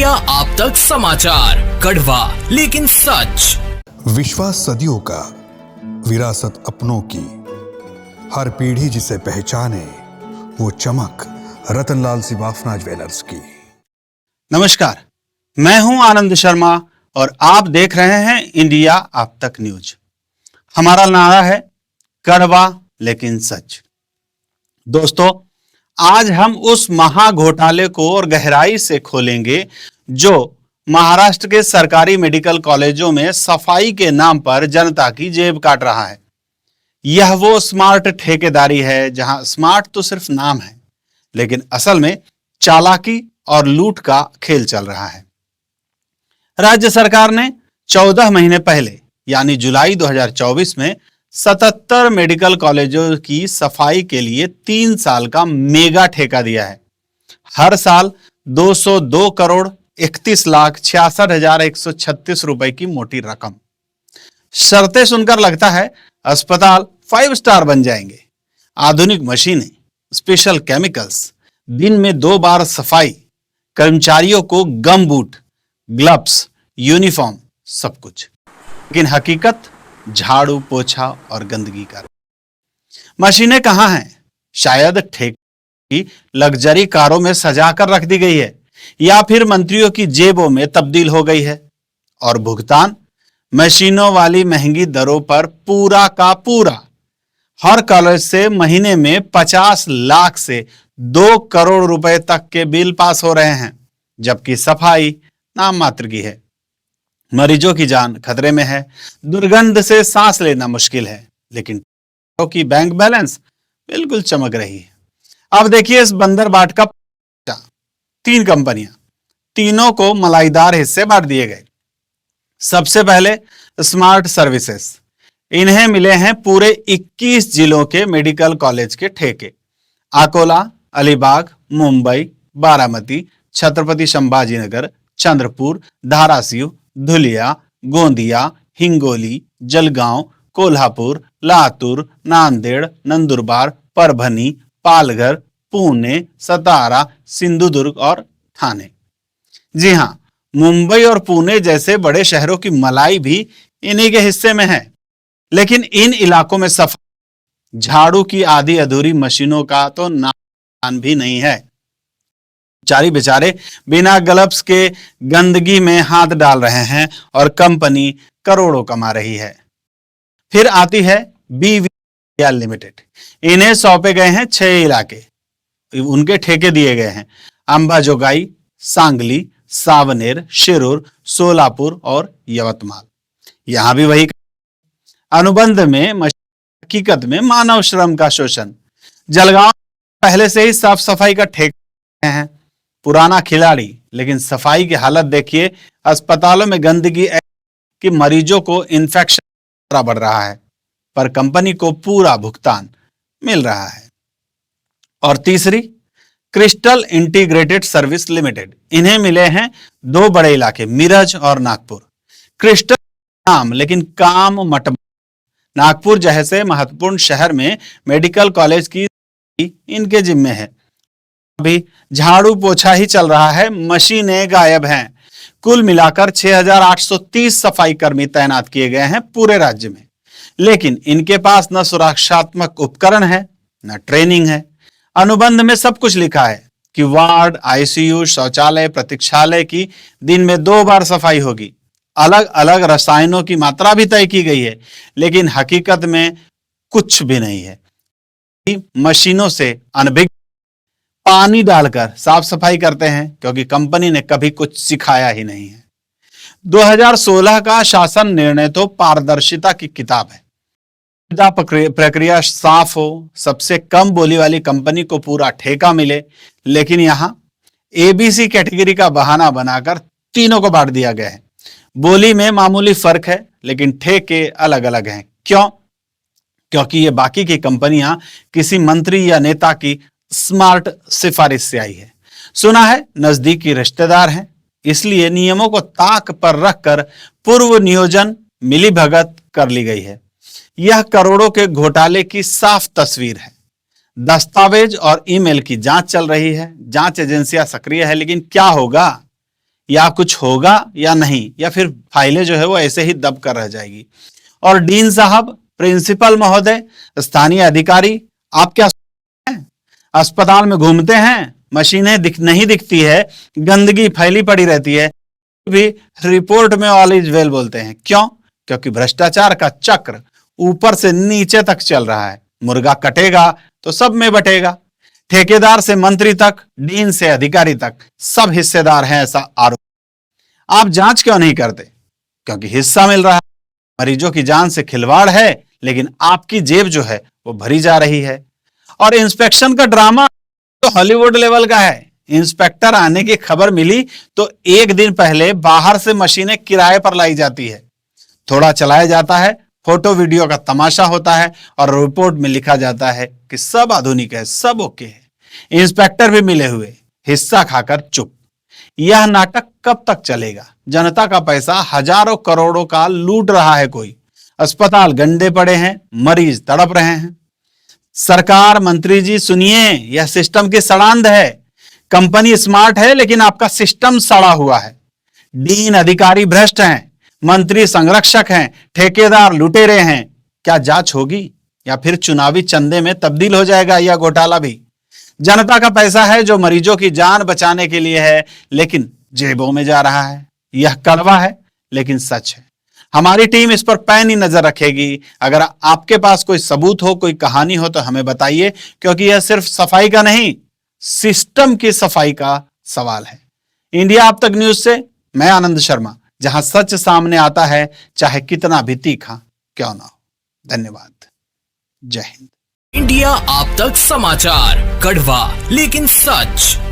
India आप तक समाचार, कड़वा लेकिन सच। विश्वास सदियों का, विरासत अपनों की, हर पीढ़ी जिसे पहचाने, वो चमक रतनलाल सिवाफना ज्वेलर्स की। नमस्कार, मैं हूं आनंद शर्मा और आप देख रहे हैं इंडिया आप तक न्यूज। हमारा नारा है कड़वा लेकिन सच। दोस्तों, आज हम उस महाघोटाले को और गहराई से खोलेंगे जो महाराष्ट्र के सरकारी मेडिकल कॉलेजों में सफाई के नाम पर जनता की जेब काट रहा है। यह वो स्मार्ट ठेकेदारी है जहां स्मार्ट तो सिर्फ नाम है, लेकिन असल में चालाकी और लूट का खेल चल रहा है। राज्य सरकार ने 14 महीने पहले यानी जुलाई 2024 में 77 मेडिकल कॉलेजों की सफाई के लिए 3 साल का मेगा ठेका दिया है। हर साल 202 करोड़ 31,66,136 रुपए की मोटी रकम। शर्तें सुनकर लगता है अस्पताल 5 स्टार बन जाएंगे। आधुनिक मशीनें, स्पेशल केमिकल्स, दिन में 2 बार सफाई, कर्मचारियों को गम बूट, ग्लव्स, यूनिफॉर्म, सब कुछ। लेकिन हकीकत झाड़ू, पोछा और गंदगी का। मशीनें कहां हैं? शायद ठेके की लग्जरी कारों में सजाकर रख दी गई है या फिर मंत्रियों की जेबों में तब्दील हो गई है। और भुगतान मशीनों वाली महंगी दरों पर पूरा का पूरा। हर कॉलेज से महीने में 50 लाख से 2 करोड़ रुपए तक के बिल पास हो रहे हैं, जबकि सफाई नाम मात्र की है। मरीजों की जान खतरे में है, दुर्गंध से सांस लेना मुश्किल है, लेकिन की बैंक बैलेंस बिल्कुल चमक रही है। अब देखिए इस बंदर बाट का 3 कंपनियां, तीनों को मलाईदार हिस्से बांट दिए गए। सबसे पहले स्मार्ट सर्विसेज, इन्हें मिले हैं पूरे 21 जिलों के मेडिकल कॉलेज के ठेके। अकोला, अलीबाग, मुंबई, बारामती, छत्रपति संभाजीनगर, चंद्रपुर, धाराशिव, धुलिया, गोंदिया, हिंगोली, जलगांव, कोल्हापुर, लातूर, नांदेड़, नंदुरबार, परभनी, पालघर, पुणे, सतारा, सिंधुदुर्ग और ठाणे। जी हां, मुंबई और पुणे जैसे बड़े शहरों की मलाई भी इन्हीं के हिस्से में है। लेकिन इन इलाकों में सफाई, झाड़ू की आधी अधूरी मशीनों का तो नाम भी नहीं है। कर्मचारी बेचारे बिना ग्लव्स के गंदगी में हाथ डाल रहे हैं और कंपनी करोड़ों कमा रही है। फिर आती है बीवीआर लिमिटेड। इन्हें सौंपे गए हैं 6 इलाके, उनके ठेके दिए गए हैं। अंबाजोगाई, सांगली, सावनेर, शिरूर, सोलापुर और यवतमाल। यहां भी वही अनुबंध में हकीकत में मानव श्रम का शोषण। जलगांव पहले से ही साफ सफाई का ठेका है, पुराना खिलाड़ी, लेकिन सफाई की हालत देखिए। अस्पतालों में गंदगी कि मरीजों को इन्फेक्शन बढ़ रहा है, पर कंपनी को पूरा भुगतान मिल रहा है। और तीसरी, क्रिस्टल इंटीग्रेटेड सर्विस लिमिटेड। इन्हें मिले हैं 2 बड़े इलाके, मिरज और नागपुर। क्रिस्टल नाम, लेकिन काम मटम। नागपुर जैसे महत्वपूर्ण शहर में मेडिकल कॉलेज की इनके जिम्मे है। अभी झाड़ू पोछा ही चल रहा है, मशीनें गायब हैं। कुल मिलाकर 6,830 सफाई कर्मी तैनात किए गए हैं पूरे राज्य में, लेकिन इनके पास न सुरक्षात्मक उपकरण है, न ट्रेनिंग है। अनुबंध में सब कुछ लिखा है कि वार्ड, आईसीयू, शौचालय, प्रतीक्षालय की दिन में 2 बार सफाई होगी। अलग अलग रसायनों की मात्रा भी तय की गई है, लेकिन हकीकत में कुछ भी नहीं है। मशीनों से अनभिज्ञ पानी डालकर साफ सफाई करते हैं, क्योंकि कंपनी ने कभी कुछ सिखाया ही नहीं है। 2016 का शासन निर्णय तो पारदर्शिता की किताब है। प्रक्रिया साफ हो, सबसे कम बोली वाली कंपनी को पूरा ठेका मिले, लेकिन यहां एबीसी कैटेगरी का बहाना बनाकर तीनों को बांट दिया गया है। बोली में मामूली फर्क है, लेकिन ठेके अलग अलग हैं। क्यों? क्योंकि ये बाकी की कंपनियां किसी मंत्री या नेता की स्मार्ट सिफारिश से आई है। सुना है नजदीकी रिश्तेदार हैं, इसलिए नियमों को ताक पर रखकर पूर्व नियोजन मिलीभगत कर ली गई है। यह करोड़ों के घोटाले की साफ तस्वीर है। दस्तावेज और ईमेल की जांच चल रही है, जांच एजेंसियां सक्रिय है, लेकिन क्या होगा? या कुछ होगा या नहीं, या फिर फाइलें जो है वो ऐसे ही दब कर रह जाएगी। और डीन साहब, प्रिंसिपल महोदय, स्थानीय अधिकारी, आप क्या हैं? अस्पताल में घूमते हैं, मशीनें नहीं दिखती है, गंदगी फैली पड़ी रहती है, भी रिपोर्ट में ऑल इज वेल बोलते हैं। क्यों? क्योंकि भ्रष्टाचार का चक्र ऊपर से नीचे तक चल रहा है। मुर्गा कटेगा तो सब में बटेगा। ठेकेदार से मंत्री तक, डीन से अधिकारी तक सब हिस्सेदार हैं, ऐसा आरोप। आप जांच क्यों नहीं करते? क्योंकि हिस्सा मिल रहा है। मरीजों की जान से खिलवाड़ है, लेकिन आपकी जेब जो है वो भरी जा रही है। और इंस्पेक्शन का ड्रामा तो हॉलीवुड लेवल का है। इंस्पेक्टर आने की खबर मिली तो एक दिन पहले बाहर से मशीनें किराए पर लाई जाती है, थोड़ा चलाया जाता है, फोटो वीडियो का तमाशा होता है और रिपोर्ट में लिखा जाता है कि सब आधुनिक है, सब ओके है। इंस्पेक्टर भी मिले हुए, हिस्सा खाकर चुप। यह नाटक कब तक चलेगा? जनता का पैसा हजारों करोड़ों का लूट रहा है कोई। अस्पताल गंदे पड़े हैं, मरीज तड़प रहे हैं। सरकार, मंत्री जी सुनिए, यह सिस्टम की सड़ांध है। कंपनी स्मार्ट है लेकिन आपका सिस्टम सड़ा हुआ है। डीन अधिकारी भ्रष्ट हैं, मंत्री संरक्षक हैं, ठेकेदार लुटेरे हैं। क्या जांच होगी या फिर चुनावी चंदे में तब्दील हो जाएगा यह घोटाला भी? जनता का पैसा है जो मरीजों की जान बचाने के लिए है, लेकिन जेबों में जा रहा है। यह कड़वा है लेकिन सच है। हमारी टीम इस पर पैनी नजर रखेगी। अगर आपके पास कोई सबूत हो, कोई कहानी हो तो हमें बताइए, क्योंकि यह सिर्फ सफाई का नहीं, सिस्टम की सफाई का सवाल है। इंडिया अब तक न्यूज से मैं आनंद शर्मा, जहां सच सामने आता है, चाहे कितना भी तीखा क्यों ना हो। धन्यवाद। जय हिंद। इंडिया आप तक समाचार, कड़वा लेकिन सच।